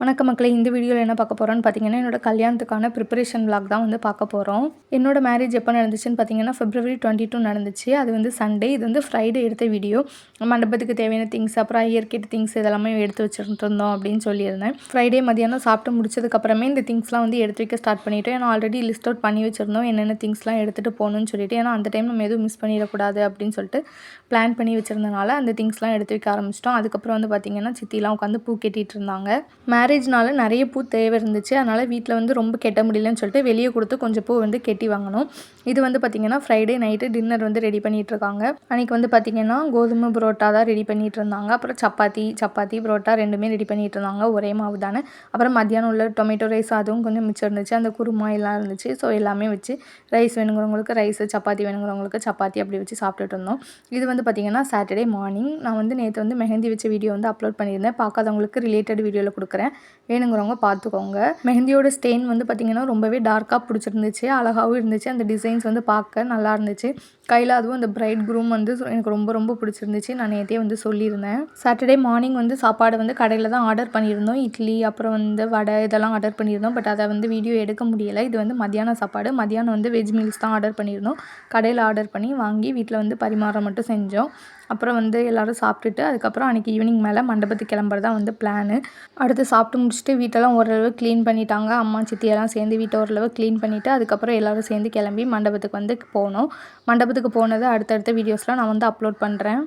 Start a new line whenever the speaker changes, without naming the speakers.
வணக்க மக்களே, இந்த வீடியோவில் என்ன பார்க்க போகிறோன்னு பார்த்தீங்கன்னா, என்னோட கல்யாணத்துக்கான ப்ரிப்பரேஷன் விளாக் தான் வந்து பார்க்க போகிறோம். என்னோட மேரேஜ் எப்போ நடந்துச்சுன்னு பார்த்தீங்கன்னா, February 22 நடந்துச்சு. அது வந்து சண்டே. இது வந்து ஃப்ரைடே எடுத்த வீடியோ. மண்டபத்துக்கு தேவையான திங்ஸ், அப்புறம் ஐயர் கிட்ட திங்ஸ் இதெல்லாமே எடுத்து வச்சுட்டு இருந்தோம் அப்படின்னு சொல்லியிருந்தேன். ஃப்ரைடே மதியானம் சாப்பிட்டு முடிச்சதுக்கப்புறமே இந்த திங்ஸ்லாம் வந்து எடுத்து வைக்க ஸ்டார்ட் பண்ணிவிட்டோம். ஏன்னா ஆல்ரெடி லிஸ்ட் அவுட் பண்ணி வச்சுருந்தோம் என்னென்ன திங்ஸ்லாம் எடுத்துகிட்டு போகணும்னு சொல்லிட்டு. ஏன்னா அந்த டைம் நம்ம எதுவும் மிஸ் பண்ணிடக்கூடாது அப்படின்னு சொல்லிட்டு பிளான் பண்ணி வச்சுருந்தனால அந்த திங்ஸ்லாம் எடுத்து வைக்க ஆரம்பிச்சிட்டோம். அதுக்கப்புறம் வந்து பார்த்திங்கன்னா, சித்திலாம் உட்காந்து பூ கட்டிகிட்டு இருந்தாங்க. மேரேஜ்னால நிறைய பூ தேவை இருந்துச்சு. அதனால் வீட்டில் வந்து ரொம்ப கெட்ட முடியலன்னு சொல்லிட்டு வெளியே கொடுத்து கொஞ்சம் பூ வந்து கெட்டி வாங்கினோம். இது வந்து பார்த்திங்கன்னா ஃப்ரைடே நைட்டு டின்னர் வந்து ரெடி பண்ணிகிட்ருக்காங்க. அன்றைக்கி வந்து பார்த்திங்கன்னா கோதுமை புரோட்டா தான் ரெடி பண்ணிகிட்டு இருந்தாங்க. அப்புறம் சப்பாத்தி புரோட்டா ரெண்டுமே ரெடி பண்ணிகிட்டு இருந்தாங்க. ஒரே மாவு தானே. அப்புறம் மத்தியானம் உள்ள டொமேட்டோ ரைஸ் அதுவும் கொஞ்சம் மிச்சம் இருந்துச்சு. அந்த குருமா எல்லாம் இருந்துச்சு. ஸோ எல்லாமே வச்சு ரைஸ் வேணுங்கிறவங்களுக்கு ரைஸு, சப்பாத்தி வேணுங்கிறவங்களுக்கு சப்பாத்தி அப்படி வச்சு சாப்பிட்டுட்டு இருந்தோம். இது வந்து பார்த்திங்கன்னா சாட்டர்டே மார்னிங். நான் வந்து நேற்று வந்து மெஹந்தி வச்ச வீடியோ வந்து அப்லோட் பண்ணியிருந்தேன். பார்க்காதவங்களுக்கு ரிலேட்டட் வீடியோவில் கொடுக்குறேன், வேணுங்கிறவங்க பார்த்துக்கோங்க. மெஹந்தியோட ஸ்டெயின் வந்து பார்த்திங்கன்னா ரொம்பவே டார்க்காக பிடிச்சிருந்துச்சு. அழகாகவும் இருந்துச்சு. அந்த டிசைன்ஸ் வந்து பார்க்க நல்லா இருந்துச்சு. கையில் அதுவும் அந்த பிரைட் க்ரூம் வந்து எனக்கு ரொம்ப ரொம்ப பிடிச்சிருந்துச்சு. நான் நேற்றே வந்து சொல்லியிருந்தேன். சாட்டர்டே மார்னிங் வந்து சாப்பாடு வந்து கடையில் தான் ஆர்டர் பண்ணியிருந்தோம். இட்லி, அப்புறம் வந்து வடை இதெல்லாம் ஆர்டர் பண்ணியிருந்தோம். பட் அதை வந்து வீடியோ எடுக்க முடியலை. இது வந்து மத்தியான சாப்பாடு. மத்தியானம் வந்து வெஜ் மீல்ஸ் தான் ஆர்டர் பண்ணியிருந்தோம். கடையில் ஆர்டர் பண்ணி வாங்கி வீட்டில் வந்து பரிமாற மட்டும் செஞ்சோம். அப்புறம் வந்து எல்லோரும் சாப்பிட்டுட்டு அதுக்கப்புறம் அன்றைக்கி ஈவினிங் மேலே மண்டபத்துக்கு கிளம்புறது தான் வந்து பிளானு. அடுத்து சாப்பிட்டு முடிச்சுட்டு வீட்டெல்லாம் ஓரளவு க்ளீன் பண்ணிட்டாங்க. அம்மா சித்தியெல்லாம் சேர்ந்து வீட்டை ஓரளவு க்ளீன் பண்ணிவிட்டு அதுக்கப்புறம் எல்லோரும் சேர்ந்து கிளம்பி மண்டபத்துக்கு வந்து போனோம். மண்டபத்துக்கு போனது அடுத்தடுத்த வீடியோஸ்லாம் நான் வந்து அப்லோட் பண்ணுறேன்.